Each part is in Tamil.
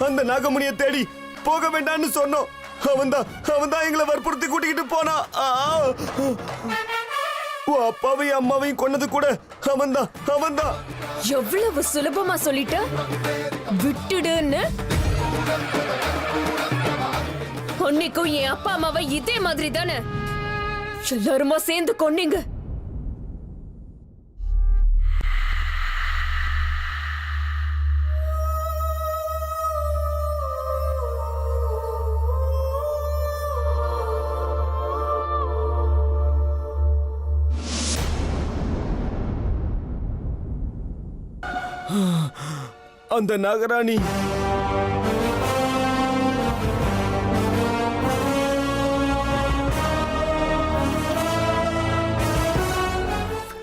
அந்த நாகமணியை தேடி போக வேண்டாம்னு சொன்னோம். அவன்தான் எங்களை வற்புறுத்தி கூட்டிக்கிட்டு போனா. அப்பாவையும் அம்மாவையும் கொன்னது கூட அவன்தான். எவ்வளவு சுலபமா சொல்லிட்ட, விட்டுடுன்னு. உன்னைக்கும் என் அப்பா அம்மாவை இதே மாதிரி தானே எல்லாருமா சேர்ந்து கொன்னீங்க. அந்த நாகராணி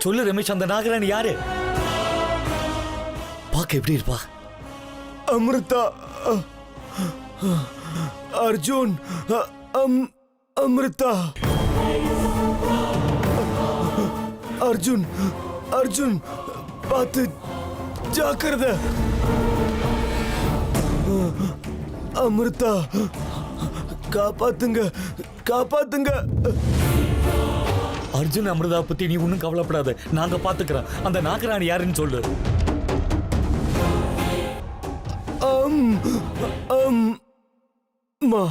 சொல்லு ரமேஷ், அந்த நாகராணி யாரு? பாக்க எப்படி இருப்பா? அமிர்தா, அர்ஜுன், அமிர்தா, அர்ஜுன் பார்த்து ஜாக்கிரதை. அமிர்தா, காப்பாத்துங்க. அர்ஜுன் அமிர்தா பத்தி நீ ஒன்னும் கவலைப்படாத, நாங்க பாத்துக்கிறோம். அந்த நாகராணி யாருன்னு சொல்லு. மா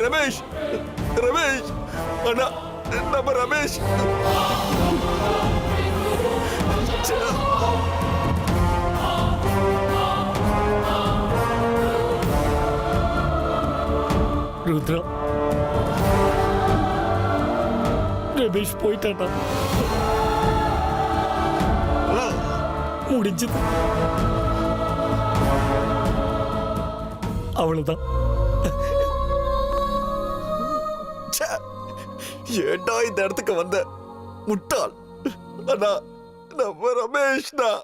ரமேஷ், ரமேஷ் அண்ணா, நம்ம ரமேஷ். ருத்ரா, ரமேஷ் போயிட்டானா? முடிஞ்சது, அவ்வளவுதான். ஏண்டா இந்த இடத்துக்கு வந்த முட்டாள். அண்ணா, நம்ம ரமேஷ் தான்.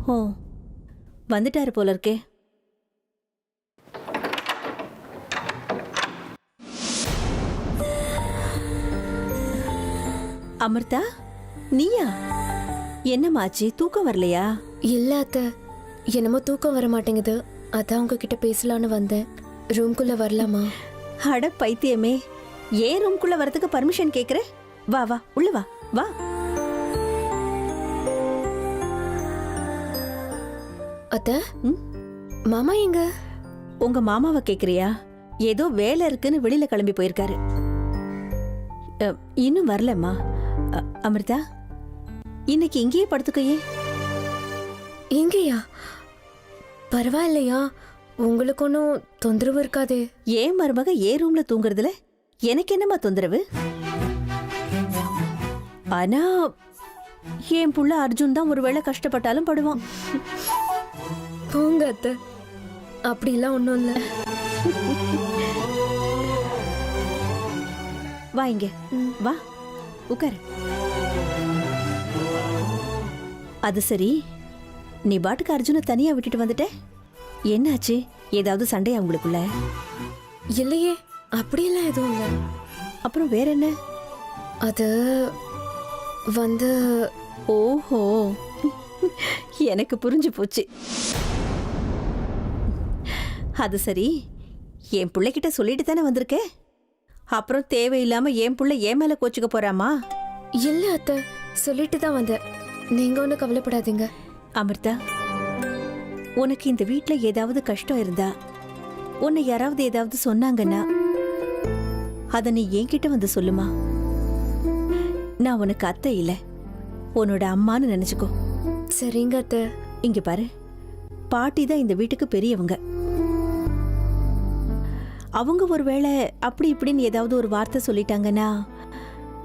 ஓ, வந்துட்டாரு போல இருக்கே. அமிர்தா, நீயா? என்னமாச்சு, தூக்கம் வரலையா? இல்ல அத்தை, என்னமோ தூக்கம் வர மாட்டேங்குது. அதான் உங்ககிட்ட பேசலான்னு வந்தேன். ரூம்குள்ள வரலாமா? அட பைத்தியமே, ஏன் ரூம்குள்ள வரதுக்கு பர்மிஷன் கேக்குற? வா வா, உள்ள வா வா. அத்தை, மாமா எங்க? உங்க மாமாவை கேக்குறியா? ஏதோ வேலை இருக்குன்னு வெளியில கிளம்பி போயிருக்காரு. இன்னும் வரலம்மா. அமிர்தா, இன்னைக்கு இங்கேயே படுத்துக்கையே. எங்கேயா? பரவாயில்லையா? உங்களுக்கு ஒன்றும் தொந்தரவு இருக்காது? ஏன் மருமக ஏ ரூம்ல தூங்குறதுல எனக்கு என்னம்மா தொந்தரவு? ஆனா என் புள்ள அர்ஜுன் தான் ஒருவேளை கஷ்டப்பட்டாலும் படுவான். போங்க அத்தை, அப்படிலாம் ஒன்றும் இல்லை. வா இங்க, வா உட்காரு. அது சரி, நீ பாட்டுக்கு அர்ஜுனை தனியா விட்டுட்டு வந்துட்ட, என்னாச்சு? ஏதாவது சண்டையா உங்களுக்குள்ள? இல்லையே, அப்படியெல்லாம் எதுவும் இல்லை. அப்புறம் வேற என்ன? அது வந்து, ஓஹோ, எனக்கு புரிஞ்சு போச்சு. அது சரி, என் பிள்ளைகிட்ட சொல்லிட்டு தானே வந்திருக்க. அப்புறம் தேவையில்லாம என் புள்ள ஏன் மேல கோச்சுக்க போறாமா? இல்ல அத்தை, சொல்லிட்டு தான் வந்தேன். நீங்க ஒன்றும் கவலைப்படாதீங்க. அமிர்தா, உனக்கு இந்த வீட்ல ஏதாவது கஷ்டம் இருந்தா, உன்னை யாராவது ஏதாவது சொன்னாங்கன்னா அத நீ என்கிட்ட வந்து சொல்லுமா. நான் உனக்கு அத்தை இல்ல, உன்னோட அம்மான்னு நினைச்சுக்கோ. சரிங்க அத்தை. இங்க பாரு, பாட்டி தான் இந்த வீட்டுக்கு பெரியவங்க. அவங்க ஒருவேளை அப்படி இப்படின்னு ஏதாவது ஒரு வார்த்தை சொல்லிட்டாங்கன்னா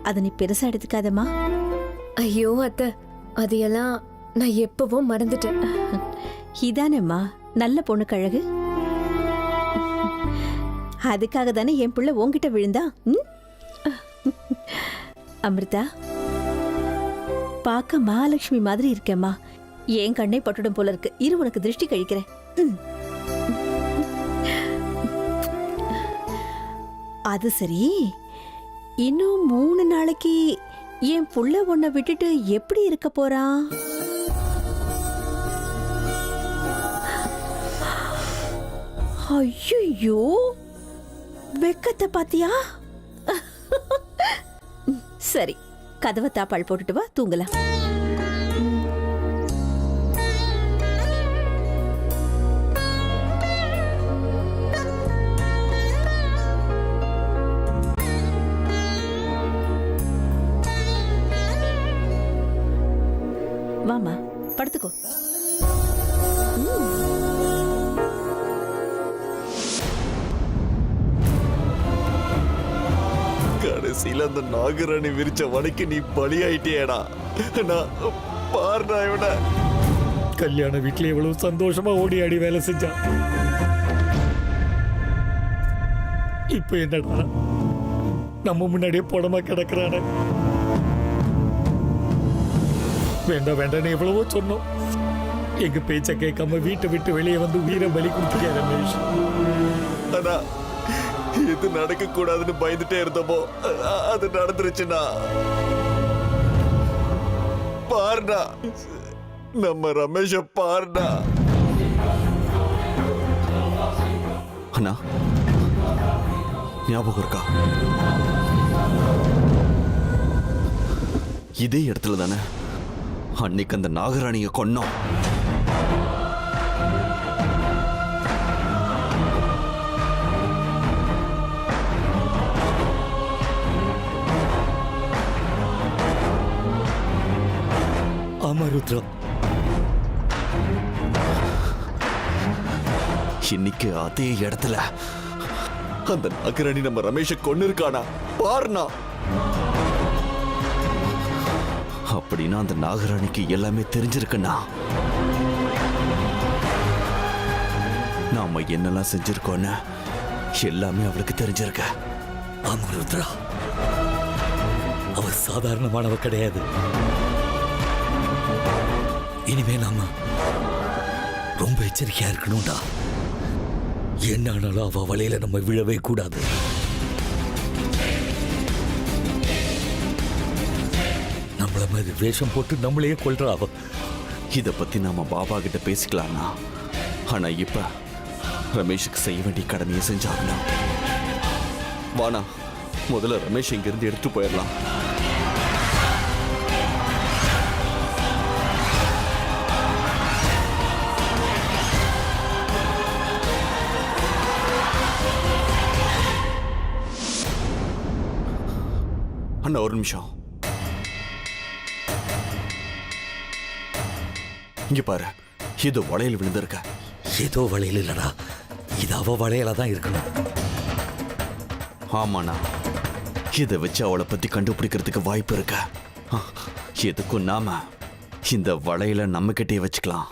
அதை நீ பெருசா எடுத்துக்காதம்மா. ஐயோ அத்தை, அதையெல்லாம் நான் எப்பவோ மறந்துட்டேன். இதானேம்மா நல்ல பொண்ணு கழகு. அதுக்காக தானே என் பிள்ளை உன்கிட்ட விழுந்தா. ம்? அமிர்தா, பார்க்க மகாலட்சுமி மாதிரி இருக்கேம்மா. என் கண்ணை பட்டுடும் போல இருக்கு. இரு, உனக்கு திருஷ்டி கழிக்கிறேன். ம். அது சரி, இன்னும் 3 நாளைக்கு என் புள்ள உன்னை விட்டுட்டு எப்படி இருக்க போறான்? ஐயோ, வெக்கத்தை பாத்தியா? சரி, கதவை தாப்பால் போட்டுட்டு வா, தூங்கலாம். வாமா, படுத்துக்கோ. கடைசியில அந்த நாகராணி விரிச்ச வடைக்கு நீ பலியாயிட்டியேடா. நான் பாருடா இவன. கல்யாண வீட்டுல எவ்வளவு சந்தோஷமா ஓடி ஆடி வேலை செஞ்சான். இப்ப என்னடா நம்ம முன்னாடியே புடமா கிடக்குறானே. வேண்டாம் வேண்டாம் எவ்வளவோ சொன்னோம். எங்க பேச்ச கேட்காம வீட்டை விட்டு வெளியே வந்து உயிரை பலி கொடுத்துட்டே ரமேஷ். ஆனா இது நடக்க கூடாதுன்னு பயந்துட்டே இருந்தப்போ அது நடந்துருச்சுன்னா பாருடா, நம்ம ரமேஷ பாருடா. அண்ணா ஞாபகம் இருக்கா? இதே இடத்துல தானே அன்னைக்கு அந்த நாகராணிய கொன்னோம். ஆமா ருத்ரா, இன்னைக்கு அதே இடத்துல அந்த நாகராணி நம்ம ரமேஷ கொன்னு இருக்கானா பாருனா. அப்படின்னா அந்த நாகராணிக்கு எல்லாமே தெரிஞ்சிருக்குன்னா நாம என்னெல்லாம் செஞ்சிருக்கோன்னு எல்லாமே அவளுக்கு தெரிஞ்சிருக்க. ஆமா ருத்ரா, அவ சாதாரணமானவ கிடையாது. இனிமே நாம ரொம்ப எச்சரிக்கையா இருக்கணும்டா. என்ன ஆனாலும் அவ வலையில நம்ம விழவே கூடாது. நம்மள மாதிரி வேஷம் போட்டு நம்மளையே கொல்றா அவ. இத பத்தி நாம பாபா கிட்ட பேசிக்கலாம்னா, ஆனா இப்ப ரமேஷுக்கு செய்ய வேண்டிய கடமையை செஞ்சாகணும். வானா, முதல்ல ரமேஷ் இங்க இருந்து எடுத்து போயிடலாம். அண்ணா ஒரு நிமிஷம் இங்க பாரு. இது வளையல் விழுந்திருக்க. ஏதோ வளையல் இல்லடா, இது அவ வளையலா தான் இருக்கணும். ஆமாண்ணா, இதை வச்சு அவளை பத்தி கண்டுபிடிக்கிறதுக்கு வாய்ப்பு இருக்க. எதுக்கும் நாம இந்த வளையல நம்ம கிட்டே வச்சுக்கலாம்.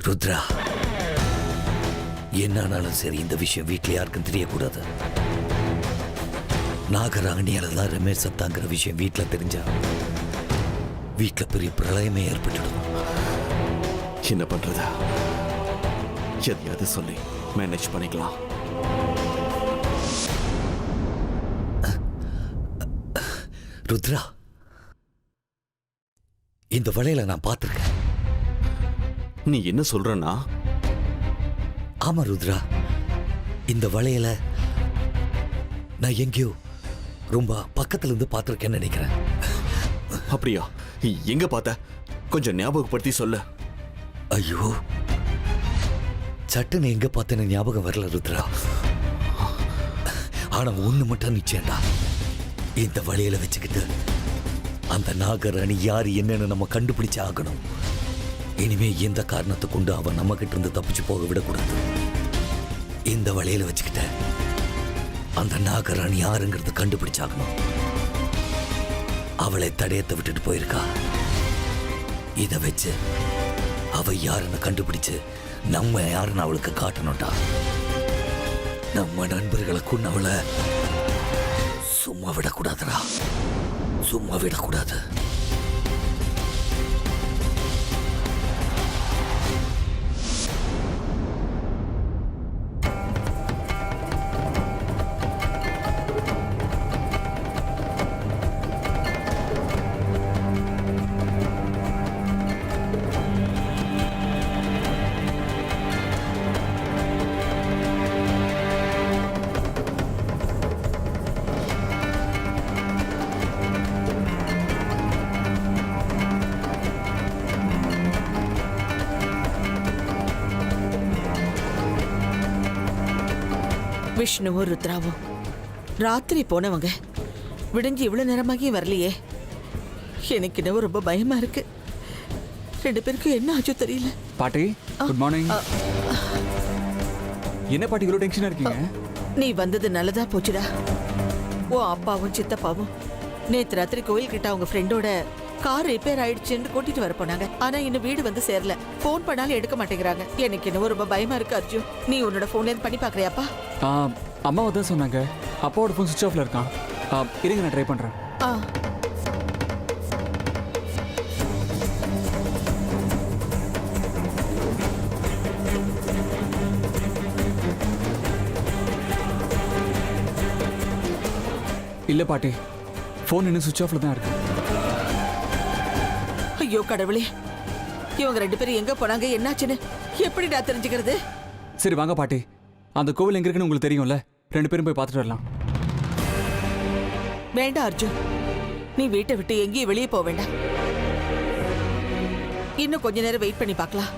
ருத்ரா, என்னானாலும் சரி இந்த விஷயம் வீட்டில் யாருக்கும் தெரியக்கூடாது. நாகராணியால தான் ரமேஷ் சத்தாங்கிற விஷயம் வீட்டில் தெரிஞ்சா வீட்டுல பெரிய பிரளயமே ஏற்பட்டுடும். என்ன பண்றது? எதையாவது சொல்லி மேனேஜ் பண்ணிக்கலாம். ருத்ரா, இந்த வளையல நான் பார்த்திருக்கேன். நீ என்ன சொல்றன்னா? ஆமா ருத்ரா, இந்த வளையல நான் எங்கேயோ ரொம்ப பக்கத்துல இருந்து பார்த்திருக்கேன்னு நினைக்கிறேன். அப்படியா? எங்க பார்த்த? கொஞ்சம் ஞாபகப்படுத்தி சொல்லு. ஐயோ, சட்டுன்னு எங்க பார்த்தேன்னு ஞாபகம் வரல ருத்ரா. ஆனா ஒண்ணு மட்டும் நிச்சயம்டா, இந்த வளையல வச்சுக்கிட்டு அந்த நாகராணி யாரு என்னன்னு நம்ம கண்டுபிடிச்சு ஆகணும். இனிமே எந்த காரணத்தை கொண்டு அவன் நம்ம கிட்ட இருந்து தப்பிச்சு போக விடக்கூடாது. இந்த வளையல வச்சுக்கிட்ட அந்த நாகராணி யாருங்கிறது கண்டுபிடிச்சாகணும். அவளை தடயத்தை விட்டுட்டு போயிருக்கா. இதை வச்சு அவ யாருன்னு கண்டுபிடிச்சு நம்ம யாருன்னு அவளுக்கு காட்டணும்டா. நம்ம நண்பர்களை கொண்டு அவளை சும்மா விடக்கூடாதுடா, சும்மா விடக்கூடாது. விஷ்ணுவும் ருத்ராவும் ராத்திரி போனவங்க விடிஞ்சு இவ்வளவு நேரமாகியும் வரலையே. எனக்கு இன்னும் ரொம்ப பயமா இருக்கு. ரெண்டு பேருக்கும் என்ன ஆச்சோ தெரியல. பாட்டி, குட் மார்னிங். என்ன பாட்டி இவ்வளோ டென்ஷனா இருக்கீங்க? நீ வந்தது நல்லதா போச்சுடா. ஓ அப்பாவும் சித்தப்பாவும் நேத்து ராத்திரி கோயில் கிட்ட அவங்க ஃப்ரெண்டோட கார் ரிப்பேர் ஆயிடுச்சுன்னு கூட்டிட்டு வர போனாங்க. ஆனா இன்னும் வீடு வந்து சேரல. போன் பண்ணாலும் எடுக்க மாட்டேங்கிறாங்க. எனக்கு இன்னும் ரொம்ப பயமா இருக்கு அர்ஜுன். நீ உன்னோட போன்ல இருந்து பண்ணி பாக்குறியாப்பா? அம்மாவை தான் சொன்னாங்க. அப்பாவோட ஃபோன் சுவிட்ச் ஆஃப்ல இருக்கான். இருங்க, நான் ட்ரை பண்றேன். இல்ல பாட்டி, ஃபோன் இன்னும் சுவிட்ச் ஆஃப்ல தான் இருக்கு. ஐயோ கடவுளே, இவங்க ரெண்டு பேரும் எங்க போனாங்க, என்னாச்சுன்னு எப்படி நான் தெரிஞ்சுக்கிறது? சரி வாங்க பாட்டி, அந்த கோவில் எங்க இருக்குன்னு உங்களுக்கு தெரியும்ல, ரெண்டு பேரும் போய் பார்த்துட்டு வரலாம். வேண்டாம் அர்ஜுன், நீ வீட்டை விட்டு எங்கேயும் வெளியே போக வேண்டாம். இன்னும் கொஞ்ச நேரம் வெயிட் பண்ணி பார்க்கலாம்.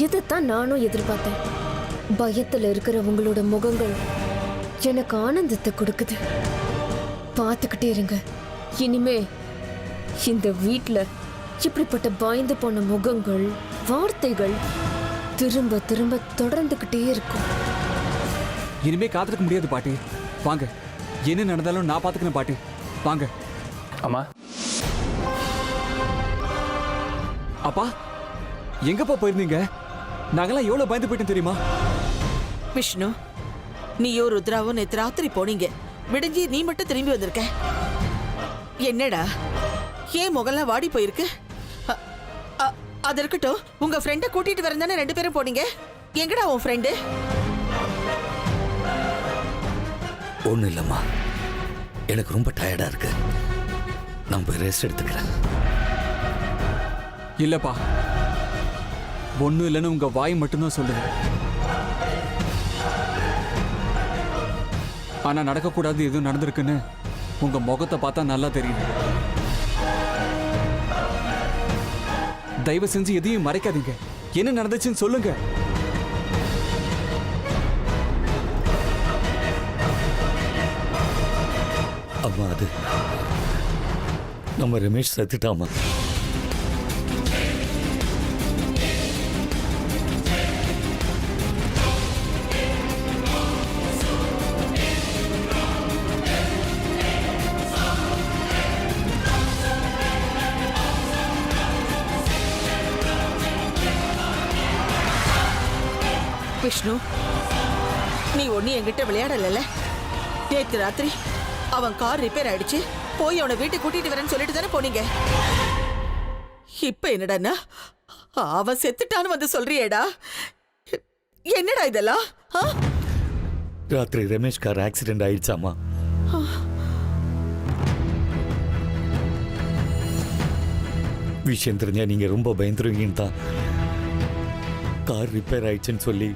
இதைத்தான் நானும் எதிர்பார்த்தேன். பயத்துல இருக்கிற உங்களோட முகங்கள் எனக்கு ஆனந்தத்தை கொடுக்குது. பார்த்துக்கிட்டே இருங்க. இனிமே இந்த வீட்ல இப்படிப்பட்ட பயந்து போன முகங்கள், வார்த்தைகள் திரும்ப திரும்ப தொடர்ந்துகிட்டே இருக்கும். இனிமே காத்திருக்க முடியாது பாட்டி. வாங்க, என்ன நடந்தாலும் நான் பாத்துக்கிறேன் பாட்டி. வாங்க. அம்மா, அப்பா எங்கப்பா போயிருந்தீங்க? நாங்கெல்லாம் எவ்வளவு பயந்து போயிட்டோம் தெரியுமா? விஷ்ணு, நீயோ ருத்ராவோ நேத்து ராத்திரி போனீங்க. விடிஞ்சி நீ மட்டும் திரும்பி வந்திருக்க. என்னடா ஏன் முகம்லாம் வாடி போயிருக்கு? அது இருக்கட்டும், உங்க ஃப்ரெண்ட கூட்டிட்டு வரந்தானே ரெண்டு பேரும் போனீங்க. எங்கடா உன் ஃப்ரெண்டு? ஒன்றும் இல்லைம்மா, எனக்கு ரொம்ப டயர்டா இருக்கு. நான் போய் ரெஸ்ட் எடுத்துக்கிறேன். இல்லப்பா, ஒன்னும் இல்லைன்னு உங்க வாய் மட்டும்தான் சொல்லுது. ஆனா நடக்கக்கூடாது எதுவும் நடந்திருக்குன்னு உங்க முகத்தை பார்த்தா நல்லா தெரியுது. தயவு செஞ்சு எதையும் மறைக்காதீங்க. என்ன நடந்துச்சுன்னு சொல்லுங்க. அம்மா, அது நம்ம ரமேஷ் செத்துட்டாமா? விஷ்ணு, நீ ஒண்ணு என்கிட்ட விளையாடல. நேத்து ராத்திரி அவன் கார் ரிப்பேர் ஆயிடுச்சு, போய் அவனை வீட்டுக்கு கூட்டிட்டு வரேன்னு சொல்லிட்டு தானே போனீங்க. இப்ப என்னடான்னா அவன் செத்துட்டான்னு வந்து சொல்றியேடா. என்னடா இதெல்லாம்? ராத்திரி ரமேஷ் கார் ஆக்சிடென்ட் ஆயிடுச்சாமா. விஷயம் தெரிஞ்சா நீங்க ரொம்ப பயந்துருவீங்கன்னு தான் கார் ரிப்பேர் ஆயிடுச்சுன்னு சொல்லி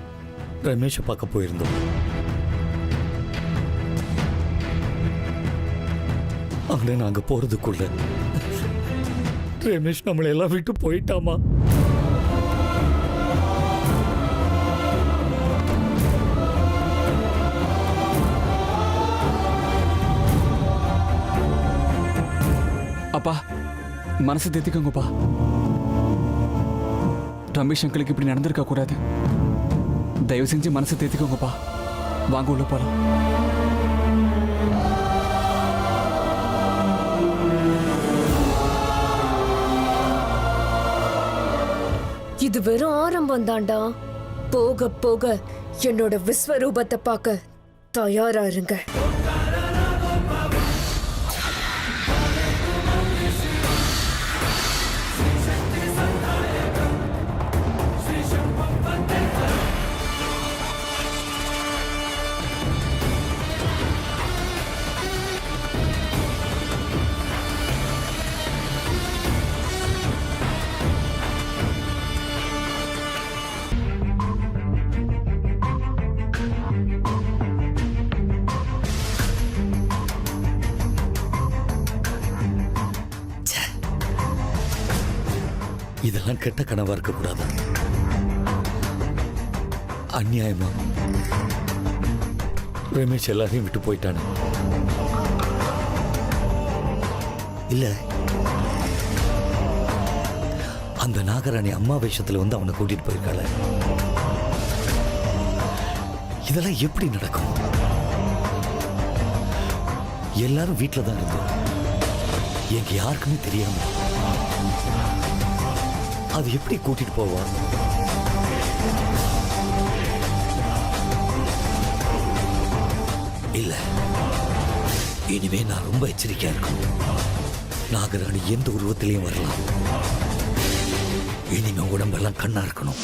ரமேஷை பார்க்க போயிருந்தோம். ஆனா நாங்க போறதுக்குள்ள ரமேஷ் நம்மளை எல்லாம் விட்டு போயிட்டாமா. அப்பா மனசு தேத்திக்கோங்கப்பா. ரமேஷ் அங்கிளுக்கு இப்படி நடந்திருக்க கூடாது. தயவு செஞ்சு மனசை தேத்திக்கோங்கப்பா. வாங்க உள்ள போலாம். இது வெறும் ஆரம்பம் தாண்டா. போக போக என்னோட விஸ்வரூபத்தை பார்க்க தயாரா இருங்க. இதெல்லாம் கெட்ட கனவா இருக்க கூடாது. அநியாயமா ரமேஷ் எல்லாரையும் விட்டு போயிட்டானு இல்ல, அந்த நாகராணி அம்மா வேஷத்துல வந்து அவனை கூட்டிட்டு போயிருக்காள. இதெல்லாம் எப்படி நடக்கும்? எல்லாரும் வீட்டுல தான் இருந்தோம். எங்க யாருக்குமே தெரியாம அது எப்படி கூட்டிட்டு போவா? இல்ல, இனிமே நான் ரொம்ப எச்சரிக்கையா இருக்கணும். நாகராணி எந்த உருவத்திலையும் வரலாம். இனிமே உடம்பெல்லாம் கண்ணா இருக்கணும்.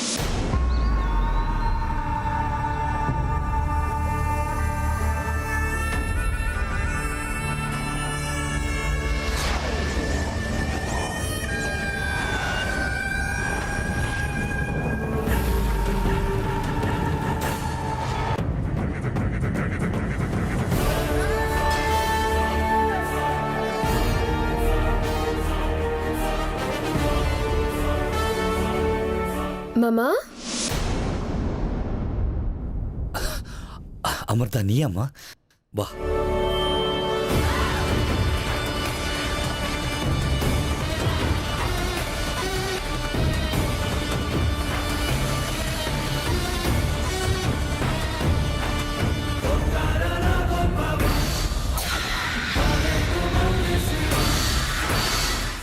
மாமா, அமிர்தா நீ அம்மா வா.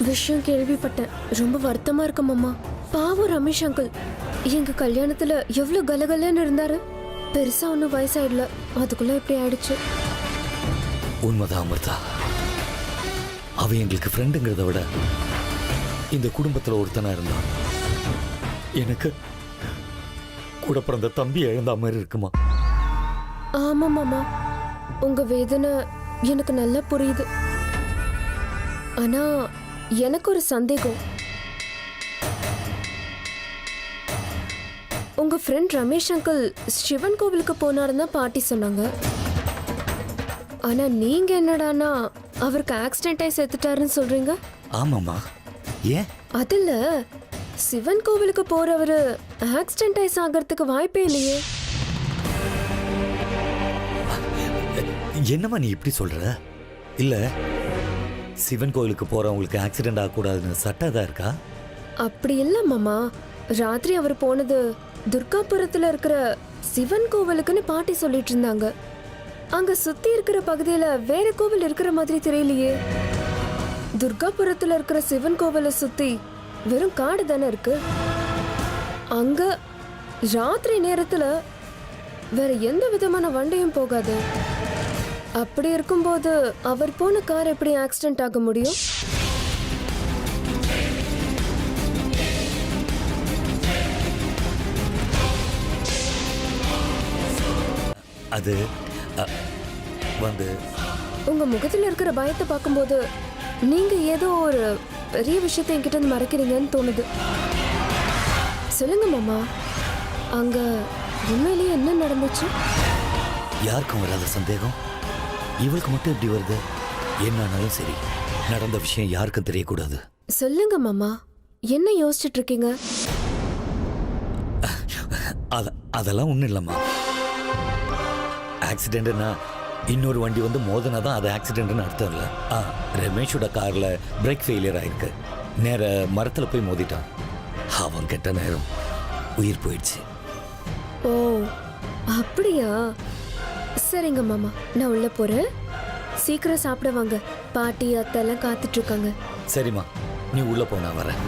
விஷயம் கேள்விப்பட்டேன். ரொம்ப வருத்தமா இருக்கு மாமா. பாவம் ரமேஷ் அங்கிள் எங்க கல்யாணத்துல எவ்வளவு கலகலன்னு இருந்தாரு. பெருசா ஒன்னும் வயசாயிடல, அதுக்குள்ள இப்படி ஆயிடுச்சு. உண்மைதான் அமிர்தா. அவன் எங்களுக்கு ஃப்ரெண்டுங்கிறத விட இந்த குடும்பத்துல ஒருத்தனா இருந்தான். எனக்கு கூட பிறந்த தம்பி இழந்த மாதிரி இருக்குமா? ஆமா மாமா, உங்க வேதனை எனக்கு நல்லா புரியுது. ஆனா எனக்கு ஒரு சந்தேகம். உங்க ஃப்ரெண்ட் ரமேஷ் அங்கிள் சிவன் கோவிலுக்கு போனாருன்னு பாட்டி சொன்னாங்க. ஆனா நீங்க என்னடானா அவருக்கு ஆக்சிடென்ட் ஆகி செத்துட்டாருன்னு சொல்றீங்க. ஆமாம்மா, ஏன்? அதுல சிவன் கோவிலுக்கு போறவரு ஆக்சிடென்ட் ஆகி சாகிறதுக்கு வாய்ப்பே இல்லையே. என்னம்மா நீ இப்படி சொல்ற? இல்ல, சிவன் கோவிலுக்கு போறவங்களுக்கு ஆக்சிடென்ட் ஆகக்கூடாதுன்னு சட்டம் தான் இருக்கா? அப்படி இல்ல மாமா. ராத்திரி அவர் போனது துர்காபுரத்துல இருக்கிற சிவன் கோவிலுக்குன்னு பாட்டி சொல்லிட்டு இருந்தாங்க. அங்க சுத்தி இருக்கிற பகுதியில வேற கோவில் இருக்கிற மாதிரி தெரியலையே. துர்காபுரத்துல இருக்கிற சிவன் கோவிலை சுத்தி வெறும் காடு தானே இருக்கு. அங்க ராத்திரி நேரத்துல வேற எந்த விதமான வண்டியும் போகாது. அப்படி இருக்கும்போது அவர் போன கார் எப்படி ஆக்சிடென்ட் ஆக முடியும்? அது வந்து உங்க முகத்துல இருக்கிற பயத்தை பார்க்கும்போது நீங்க ஏதோ ஒரு பெரிய விஷயத்தை என்கிட்ட இருந்து மறைக்கிறீங்கன்னு தோணுது. சொல்லுங்க மாமா, அங்க உண்மையிலேயே என்ன நடந்துச்சு? யாருக்கும் வராத சந்தேகம் இவளுக்கு மட்டும் எப்படி வருது? என்னானாலும் சரி, நடந்த விஷயம் யாருக்கும் தெரியக்கூடாது. சொல்லுங்க மாமா, என்ன யோசிச்சுட்டு இருக்கீங்க? அதெல்லாம் ஒன்றும் இல்லைம்மா. ஆக்சிடென்ட்னா இன்னொரு வண்டி வந்து மோதனாதான் அது ஆக்சிடென்ட்னு அர்த்தம் இல்லை. ரமேஷோட காரில் பிரேக் ஃபெயிலியர் ஆயிருக்கு. நேர மரத்தில் போய் மோதிட்டான். அவன் கெட்ட நேரம் உயிர் போயிடுச்சு. ஓ அப்படியா? சரிங்க மாமா, நான் உள்ள போறேன். சீக்கிரம் சாப்பிட வாங்க, பாட்டி அத்தை எல்லாம் காத்துட்டு இருக்காங்க. சரிம்மா, நீ உள்ள போ, நான் வரேன்.